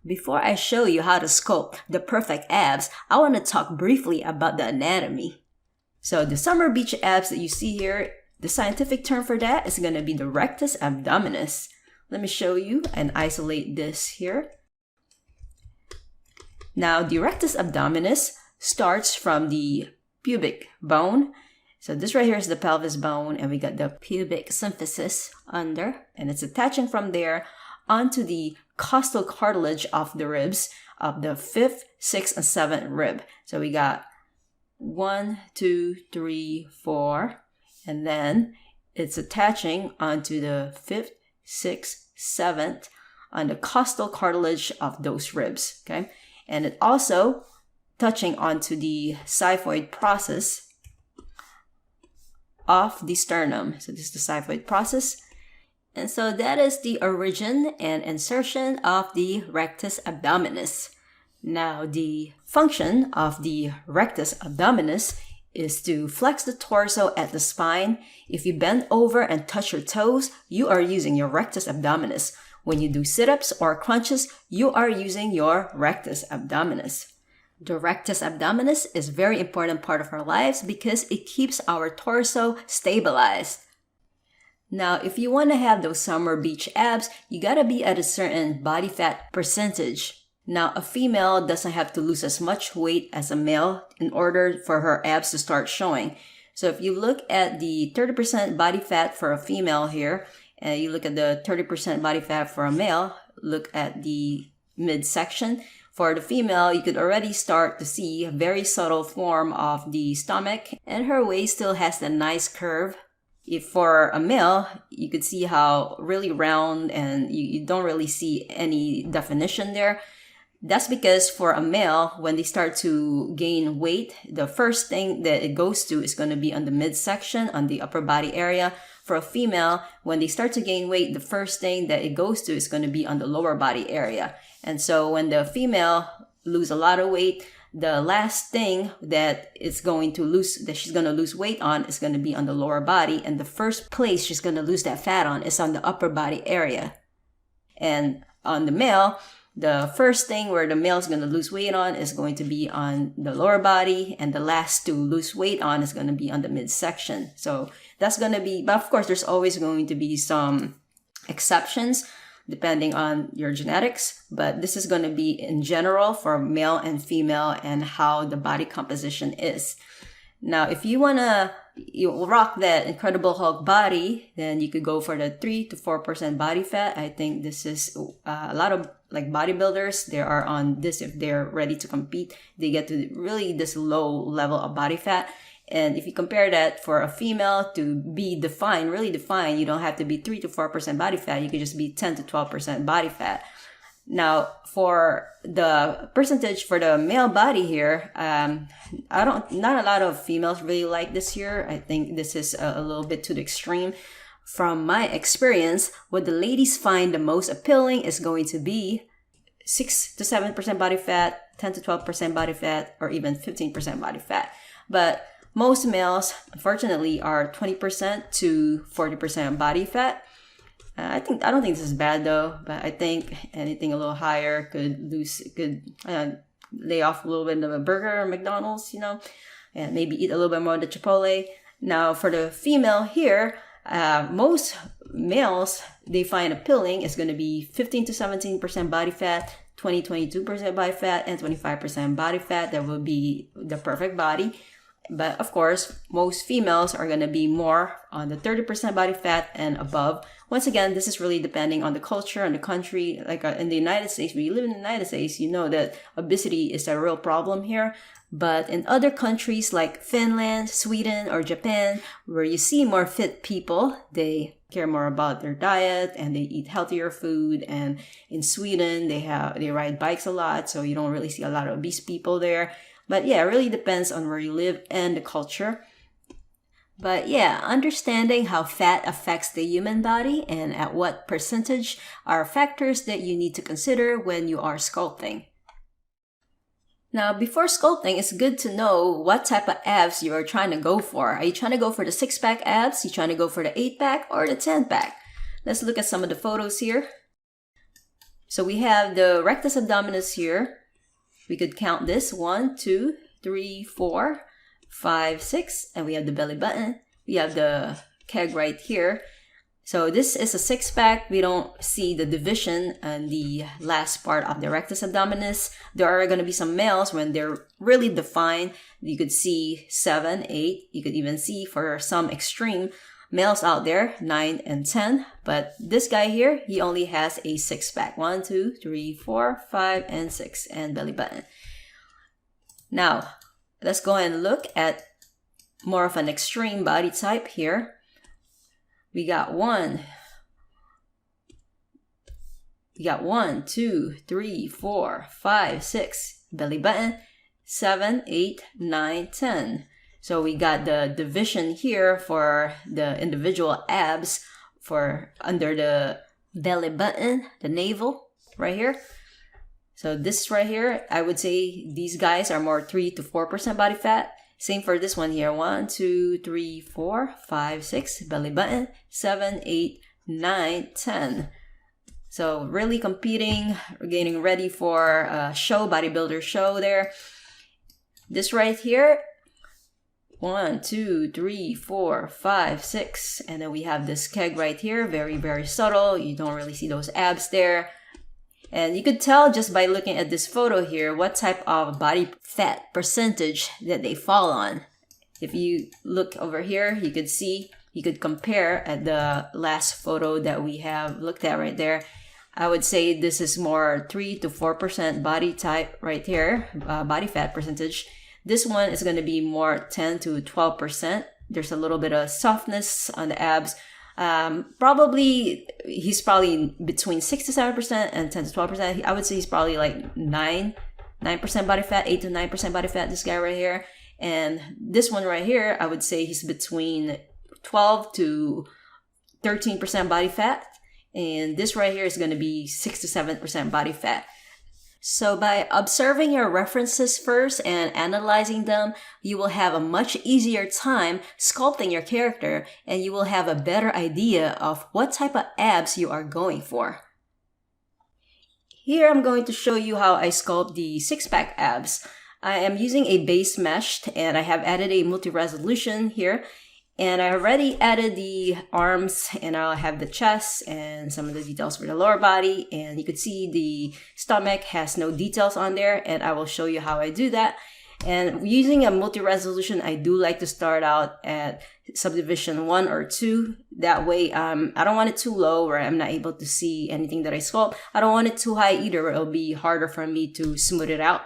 Before I show you how to sculpt the perfect abs, I want to talk briefly about the anatomy. So the summer beach abs that you see here, the scientific term for that is going to be the rectus abdominis. Let me show you and isolate this here. Now the rectus abdominis starts from the pubic bone. So this right here is the pelvis bone, and we got the pubic symphysis under, and it's attaching from there onto the costal cartilage of the ribs of the 5th, 6th, and 7th rib. So we got 1, 2, 3, 4, and then it's attaching onto the 5th, 6th, 7th on the costal cartilage of those ribs, okay? And it also touching onto the xiphoid process of the sternum. So this is the xiphoid process. And so that is the origin and insertion of the rectus abdominis. Now the function of the rectus abdominis is to flex the torso at the spine. If you bend over and touch your toes, you are using your rectus abdominis. When you do sit-ups or crunches, you are using your rectus abdominis. The rectus abdominis is a very important part of our lives because it keeps our torso stabilized. Now, if you want to have those summer beach abs, you gotta be at a certain body fat percentage. Now, a female doesn't have to lose as much weight as a male in order for her abs to start showing. So if you look at the 30% body fat for a female here, and you look at the 30% body fat for a male, look at the midsection. For the female, you could already start to see a very subtle form of the stomach, and her waist still has the nice curve. If for a male, you could see how really round and you don't really see any definition there. That's because for a male, when they start to gain weight, the first thing that it goes to is going to be on the midsection, on the upper body area. For a female, when they start to gain weight, the first thing that it goes to is going to be on the lower body area. And so when the female lose a lot of weight, the last thing that she's going to lose weight on is going to be on the lower body. And the first place she's going to lose that fat on is on the upper body area. And on the male, the first thing where the male is going to lose weight on is going to be on the lower body, and the last to lose weight on is going to be on the midsection. So that's going to be, but of course, there's always going to be some exceptions depending on your genetics, but this is going to be in general for male and female and how the body composition is. Now, if you want to rock that Incredible Hulk body, then you could go for the 3 to 4% body fat. I think this is a lot of like bodybuilders, they are on this if they're ready to compete. They get to really this low level of body fat. And if you compare that for a female to be defined, really defined, you don't have to be 3 to 4% body fat. You could just be 10 to 12% body fat. Now, for the percentage for the male body here, not a lot of females really like this here. I think this is a little bit to the extreme. From my experience, what the ladies find the most appealing is going to be 6 to 7% body fat, 10 to 12% body fat, or even 15% body fat. But most males, unfortunately, are 20% to 40% body fat. I don't think this is bad though, but I think anything a little higher could lay off a little bit of a burger or McDonald's, and maybe eat a little bit more of the Chipotle. Now, for the female here, most males they find appealing is going to be 15 to 17% body fat, 22% body fat, and 25% body fat. That will be the perfect body. But of course, most females are going to be more on the 30% body fat and above. Once again, this is really depending on the culture and the country. Like in the United States, when you live in the United States, you know that obesity is a real problem here. But in other countries like Finland, Sweden, or Japan, where you see more fit people, they care more about their diet and they eat healthier food. And in Sweden, they ride bikes a lot, so you don't really see a lot of obese people there. But yeah, it really depends on where you live and the culture. But yeah, understanding how fat affects the human body and at what percentage are factors that you need to consider when you are sculpting. Now, before sculpting, it's good to know what type of abs you are trying to go for. Are you trying to go for the 6-pack abs? Are you trying to go for the 8-pack or the 10-pack? Let's look at some of the photos here. So we have the rectus abdominis here. We could count this 1, 2, 3, 4, 5, 6, and we have the belly button. We have the keg right here. So this is a six-pack. We don't see the division and the last part of the rectus abdominis. There are going to be some males when they're really defined. You could see 7, 8. You could even see for some extreme males out there 9 and 10. But this guy here, he only has a six-pack. 1, 2, 3, 4, 5, and 6, and belly button. Now, let's go and look at more of an extreme body type here. We got 1, 2, 3, 4, 5, 6, belly button, 7, 8, 9, 10. So we got the division here for the individual abs for under the belly button, the navel right here. So this right here, I would say these guys are more 3 to 4% body fat. Same for this one here. 1, 2, 3, 4, 5, 6, belly button, 7, 8, 9, 10. So really competing, getting ready for a show, bodybuilder show there. This right here, 1, 2, 3, 4, 5, 6. And then we have this keg right here. Very, very subtle. You don't really see those abs there. And you could tell just by looking at this photo here what type of body fat percentage that they fall on. If you look over here, you could see, you could compare at the last photo that we have looked at right there. I would say this is more 3 to 4% body type right here, body fat percentage. This one is going to be more 10 to 12%. There's a little bit of softness on the abs. He's probably between 6 to 7% and 10 to 12%. I would say he's probably like 9% body fat, 8 to 9% body fat, this guy right here. And this one right here, I would say he's between 12 to 13% body fat. And this right here is going to be 6 to 7% body fat. So by observing your references first and analyzing them, you will have a much easier time sculpting your character, and you will have a better idea of what type of abs you are going for. Here I'm going to show you how I sculpt the six-pack abs. I am using a base meshed, and I have added a multi-resolution here. And I already added the arms, and I'll have the chest and some of the details for the lower body. And you could see the stomach has no details on there, and I will show you how I do that. And using a multi-resolution, I do like to start out at subdivision 1 or 2. That way, I don't want it too low where I'm not able to see anything that I sculpt. I don't want it too high either where it'll be harder for me to smooth it out.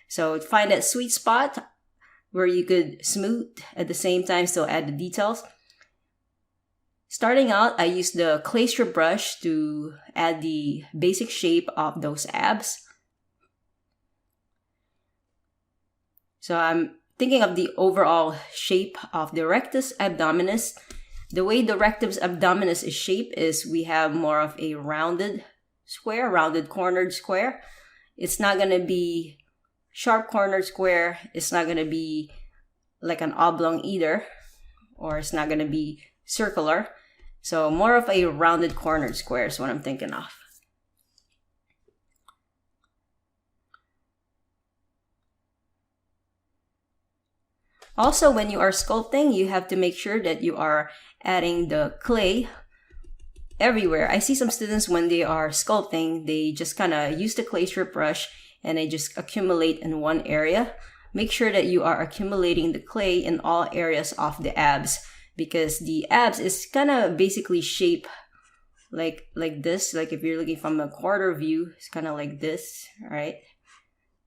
So find that sweet spot where you could smooth at the same time still add the details. Starting out, I use the clay strip brush to add the basic shape of those abs. So I'm thinking of the overall shape of the rectus abdominis. The way the rectus abdominis is shaped is we have more of a rounded square, rounded cornered square. It's not going to be sharp cornered square. It's not going to be like an oblong either, or it's not going to be circular. So more of a rounded cornered square is what I'm thinking of. Also, when you are sculpting, you have to make sure that you are adding the clay everywhere. I see some students when they are sculpting, they just kind of use the clay strip brush and they just accumulate in one area. Make sure that you are accumulating the clay in all areas of the abs, because the abs is kind of basically shaped like this. Like if you're looking from a quarter view, it's kind of like this, right?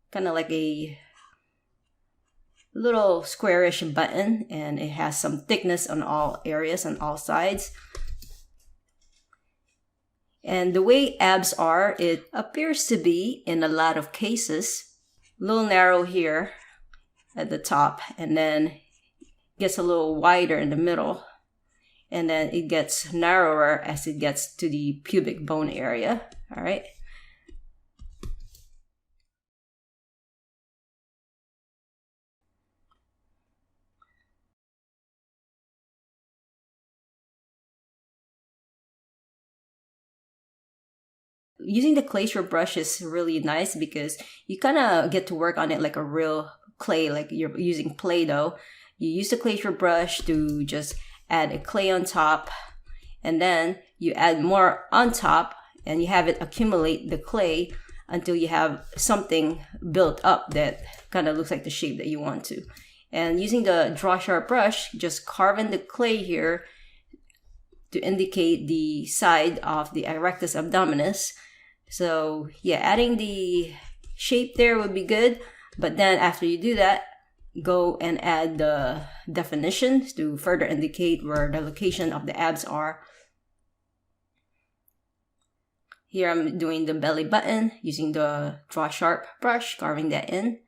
Kind of like a little squarish button, and it has some thickness on all areas, on all sides. And the way abs are, it appears to be, in a lot of cases, a little narrow here at the top, and then gets a little wider in the middle, and then it gets narrower as it gets to the pubic bone area. All right. using the glacier brush is really nice because you kind of get to work on it like a real clay, like you're using Play-Doh. You use the glacier brush to just add a clay on top, and then you add more on top, and you have it accumulate the clay until you have something built up that kind of looks like the shape that you want to. And using the draw sharp brush, just carve in the clay here to indicate the side of the rectus abdominis. So yeah, adding the shape there would be good, but then after you do that, go and add the definitions to further indicate where the location of the abs are. Here I'm doing the belly button using the draw sharp brush, carving that in.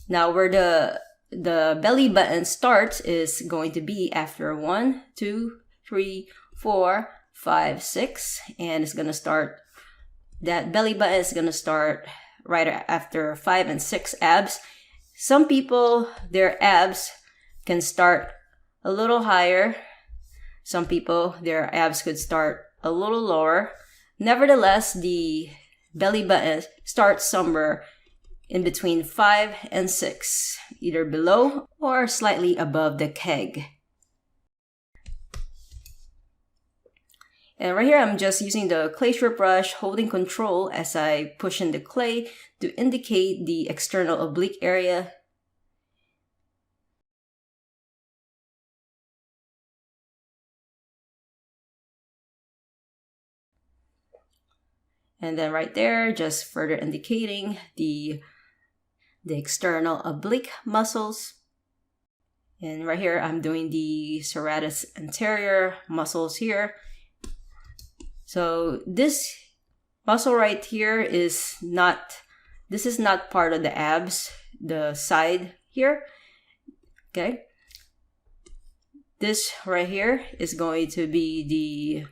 Now where the belly button starts is going to be after 1, 2, 3, 4, 5, 6, and it's gonna start. That belly button is gonna start right after 5 and 6 abs. Some people, their abs can start a little higher. Some people, their abs could start a little lower. Nevertheless, the belly button starts somewhere in between 5 and 6, either below or slightly above the keg. And right here, I'm just using the glacier brush, holding control as I push in the clay to indicate the external oblique area. And then right there, just further indicating the external oblique muscles. And right here, I'm doing the serratus anterior muscles here. So this muscle right here is not part of the abs, the side here, okay? This right here is going to be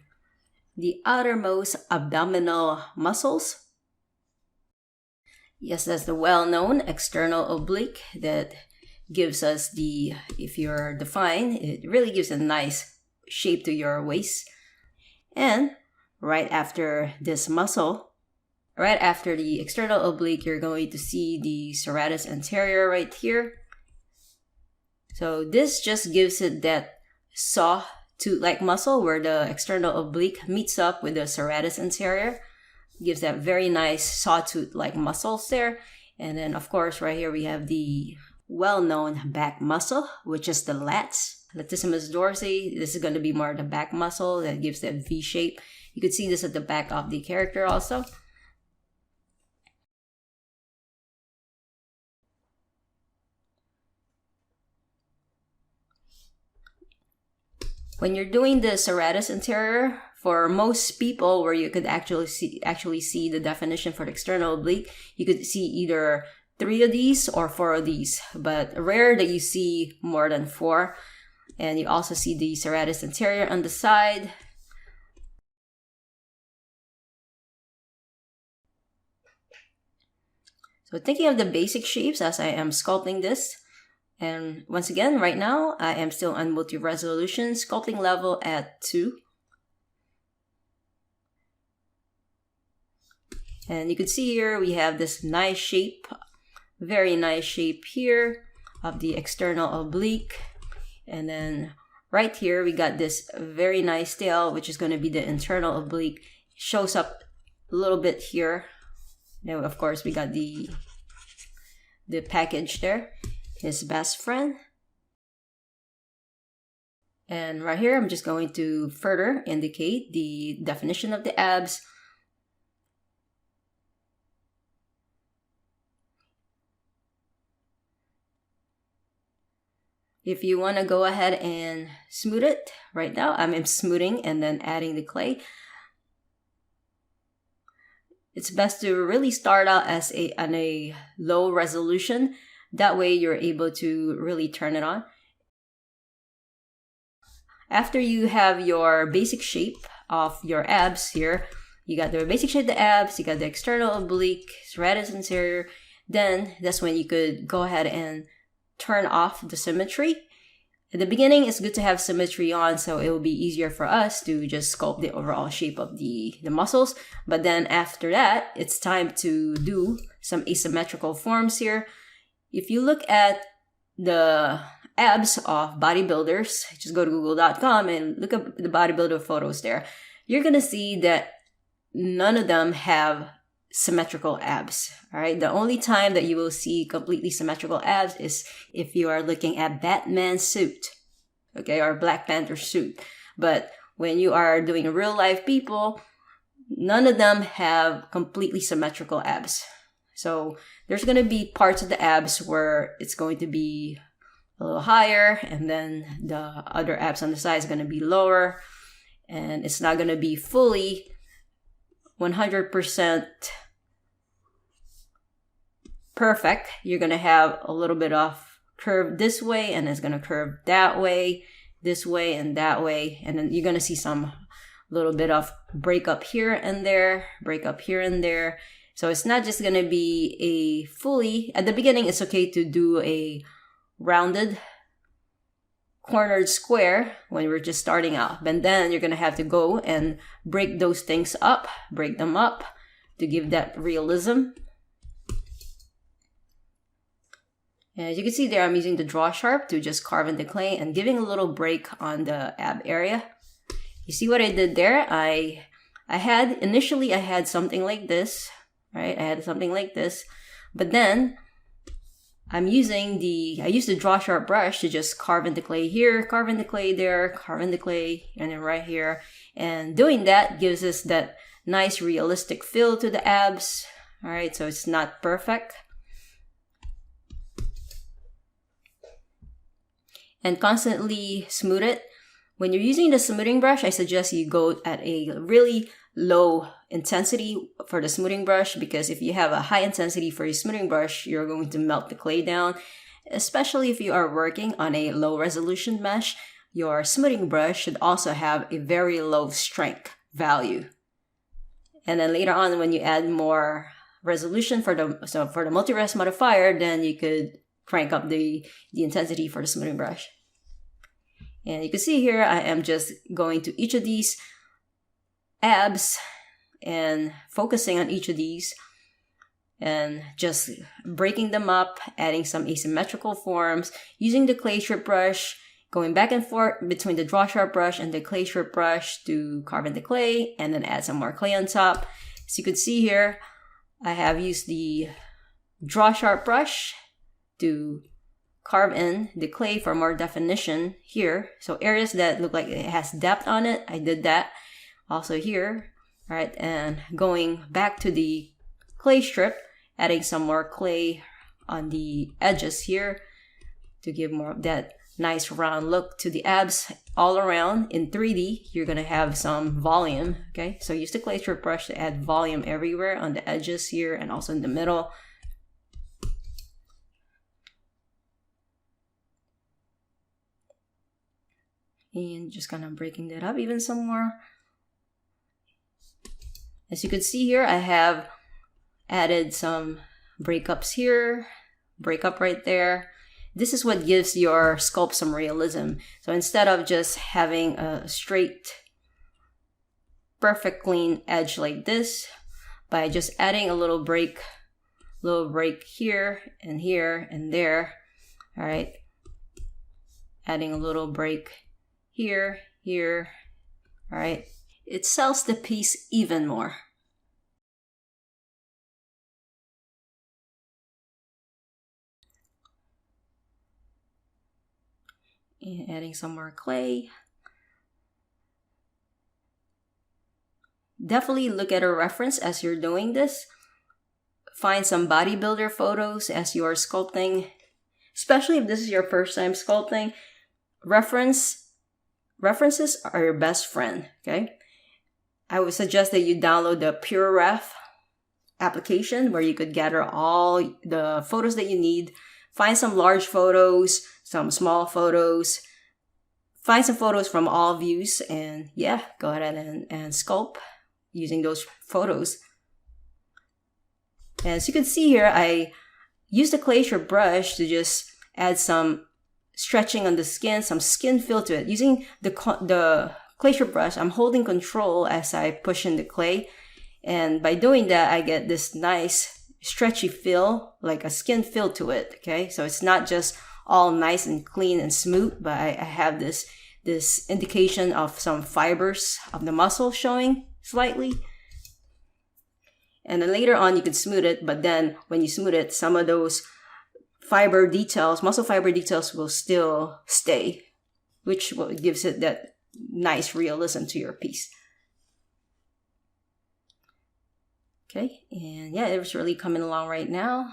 the outermost abdominal muscles. Yes, that's the well-known external oblique that gives us if you're defined, it really gives a nice shape to your waist. And right after this muscle, right after the external oblique, you're going to see the serratus anterior right here. So this just gives it that sawtooth-like muscle where the external oblique meets up with the serratus anterior. Gives that very nice sawtooth-like muscles there. And then of course right here we have the well-known back muscle, which is the lats. Latissimus Dorsey. This is going to be more the back muscle that gives that V shape. You could see this at the back of the character also. When you're doing the serratus anterior, for most people where you could actually see the definition for the external oblique, you could see either 3 of these or 4 of these, but rare that you see more than 4. And you also see the serratus anterior on the side. So thinking of the basic shapes as I am sculpting this. And once again, right now, I am still on multi-resolution, sculpting level at 2. And you can see here, we have this nice shape, very nice shape here of the external oblique. And then right here, we got this very nice tail, which is going to be the internal oblique. Shows up a little bit here. Then of course, we got the package there, his best friend. And right here, I'm just going to further indicate the definition of the abs. If you want to go ahead and smooth it right now, I'm smoothing and then adding the clay. It's best to really start out on a low resolution. That way you're able to really turn it on. After you have your basic shape of your abs here, you got the basic shape of the abs, you got the external oblique, serratus anterior, then that's when you could go ahead and turn off the symmetry. At the beginning, it's good to have symmetry on, so it will be easier for us to just sculpt the overall shape of the muscles. But then after that, it's time to do some asymmetrical forms here. If you look at the abs of bodybuilders, just go to google.com and look up the bodybuilder photos there. You're going to see that none of them have symmetrical abs. All right. The only time that you will see completely symmetrical abs is if you are looking at Batman's suit, okay, or Black Panther suit. But when you are doing real life people, none of them have completely symmetrical abs. So there's going to be parts of the abs where it's going to be a little higher, and then the other abs on the side is going to be lower, and it's not going to be fully 100% perfect. You're going to have a little bit of curve this way, and it's going to curve that way, this way, and that way. And then you're going to see some little bit of break up here and there, break up here and there. So it's not just going to be a fully, at the beginning, it's okay to do a rounded cornered square when we're just starting out. But then you're going to have to go and break those things up, break them up to give that realism. And as you can see there, I'm using the draw sharp to just carve in the clay and giving a little break on the ab area. You see what I did there? I had something like this, right? I had something like this, but then I used the draw sharp brush to just carve in the clay here, carve in the clay there, carve in the clay, and then right here. And doing that gives us that nice realistic feel to the abs. All right, so it's not perfect. And constantly smooth it. When you're using the smoothing brush, I suggest you go at a really low intensity for the smoothing brush, because if you have a high intensity for your smoothing brush, you're going to melt the clay down. Especially if you are working on a low resolution mesh, your smoothing brush should also have a very low strength value. And then later on, when you add more resolution for the multi-res modifier, then you could crank up the intensity for the smoothing brush. And you can see here, I am just going to each of these abs and focusing on each of these and just breaking them up, adding some asymmetrical forms, using the clay strip brush, going back and forth between the draw sharp brush and the clay strip brush to carve in the clay, and then add some more clay on top. As you can see here, I have used the draw sharp brush to carve in the clay for more definition here. So areas that look like it has depth on it, I did that. Also here, all right, and going back to the clay strip, adding some more clay on the edges here to give more of that nice round look to the abs all around. In 3D, you're gonna have some volume, okay? So use the clay strip brush to add volume everywhere on the edges here and also in the middle. And just kind of breaking that up even some more. As you can see here, I have added some breakups here, breakup right there. This is what gives your sculpt some realism. So instead of just having a straight, perfect clean edge like this, by just adding a little break here and there, all right, adding a little break here, all right, it sells the piece even more. And adding some more clay. Definitely look at a reference as you're doing this. Find some bodybuilder photos as you are sculpting, especially if this is your first time sculpting. References are your best friend, okay? I would suggest that you download the PureRef application where you could gather all the photos that you need. Find some large photos, some small photos. Find some photos from all views and yeah, go ahead and sculpt using those photos. As you can see here, I used the clay strip brush to just add some stretching on the skin, some skin feel to it. Using the clay strip brush, I'm holding control as I push in the clay. And by doing that, I get this nice stretchy feel, like a skin feel to it, okay? So it's not just all nice and clean and smooth, but I have this indication of some fibers of the muscle showing slightly. And then later on, you can smooth it, but then when you smooth it, some of those fiber details, muscle fiber details will still stay, which gives it that nice realism to your piece. Okay, and yeah, it's really coming along right now.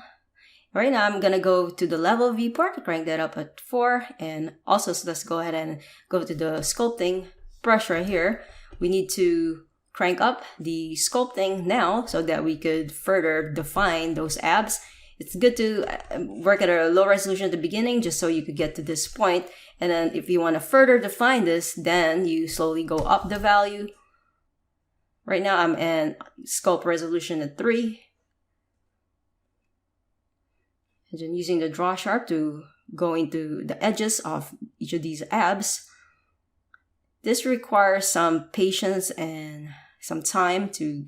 Right now, I'm gonna go to the level viewport, crank that up at 4, and also, so let's go ahead and go to the sculpting brush right here. We need to crank up the sculpting now so that we could further define those abs. It's good to work at a low resolution at the beginning just so you could get to this point. And then if you want to further define this, then you slowly go up the value. Right now I'm in sculpt resolution at 3. And then using the draw sharp to go into the edges of each of these abs. This requires some patience and some time to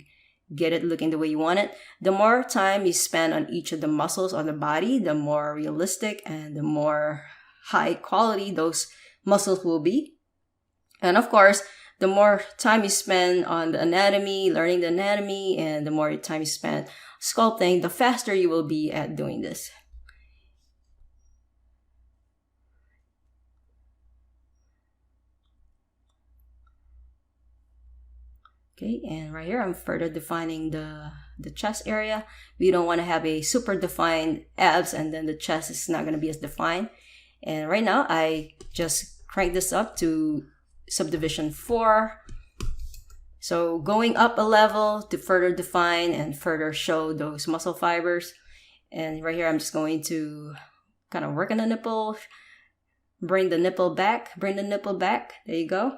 get it looking the way you want it. The more time you spend on each of the muscles on the body, the more realistic and the more high quality those muscles will be. And of course, the more time you spend on the anatomy, learning the anatomy, and the more time you spend sculpting, the faster you will be at doing this. Okay, and right here, I'm further defining the chest area. We don't want to have a super defined abs and then the chest is not going to be as defined. And right now, I just crank this up to subdivision 4. So going up a level to further define and further show those muscle fibers. And right here, I'm just going to kind of work on the nipple, bring the nipple back. There you go.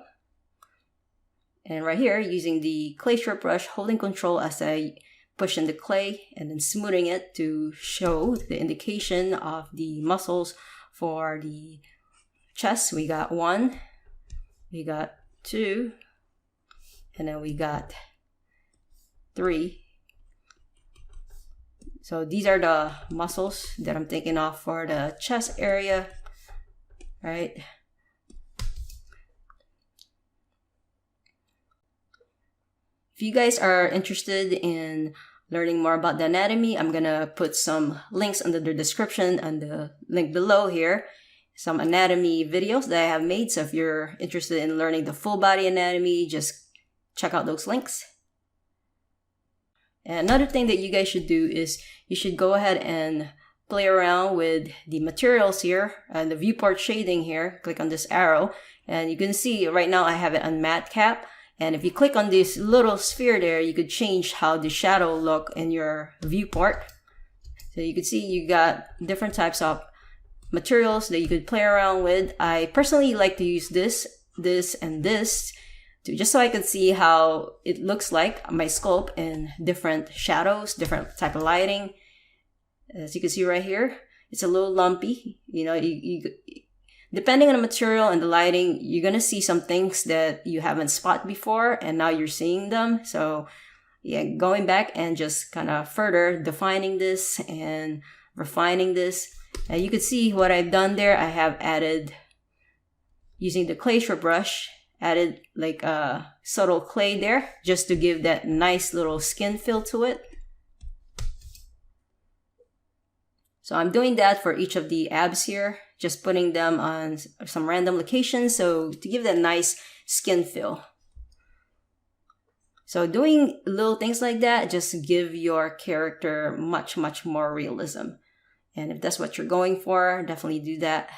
And right here, using the clay strip brush, holding control as I push in the clay and then smoothing it to show the indication of the muscles for the chest. We got 1, we got 2, and then we got 3. So these are the muscles that I'm thinking of for the chest area, right? If you guys are interested in learning more about the anatomy, I'm gonna put some links under the description and the link below here. Some anatomy videos that I have made. So if you're interested in learning the full body anatomy, just check out those links. And another thing that you guys should do is you should go ahead and play around with the materials here and the viewport shading here. Click on this arrow and you can see right now I have it on matte cap. And if you click on this little sphere there, you could change how the shadow look in your viewport. So you can see you got different types of materials that you could play around with. I personally like to use this, and this to just so I can see how it looks like my sculpt in different shadows, different type of lighting. As you can see right here, it's a little lumpy. You know, depending on the material and the lighting, you're going to see some things that you haven't spotted before and now you're seeing them. So yeah, going back and just kind of further defining this and refining this. And you can see what I've done there. I have added, using the clay strip brush, added like a subtle clay there just to give that nice little skin feel to it. So I'm doing that for each of the abs here, just putting them on some random locations so to give that nice skin feel. So doing little things like that just give your character much, much more realism. And if that's what you're going for, definitely do that.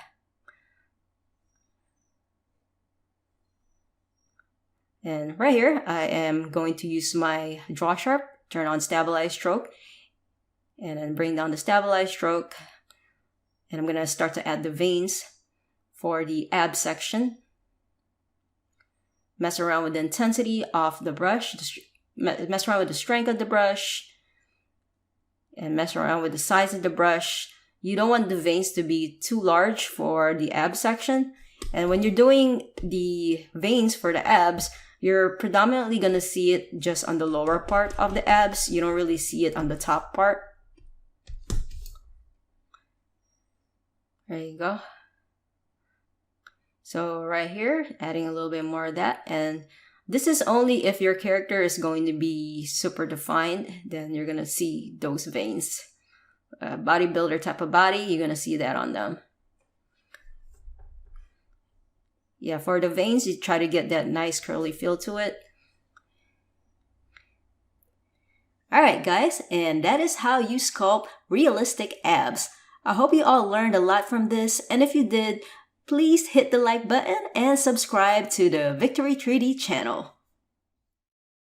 And right here, I am going to use my draw sharp, turn on stabilize stroke, and then bring down the stabilized stroke. And I'm going to start to add the veins for the ab section. Mess around with the intensity of the brush, mess around with the strength of the brush, and mess around with the size of the brush You don't want the veins to be too large for the ab section. And when you're doing the veins for the abs, you're predominantly going to see it just on the lower part of the abs. You don't really see it on the top part. There you go. So right here, adding a little bit more of that. And this is only if your character is going to be super defined, then you're going to see those veins. Bodybuilder type of body, you're going to see that on them. Yeah, for the veins, you try to get that nice curly feel to it. Alright guys, and that is how you sculpt realistic abs. I hope you all learned a lot from this, and if you did, please hit the like button and subscribe to the Victory 3D channel.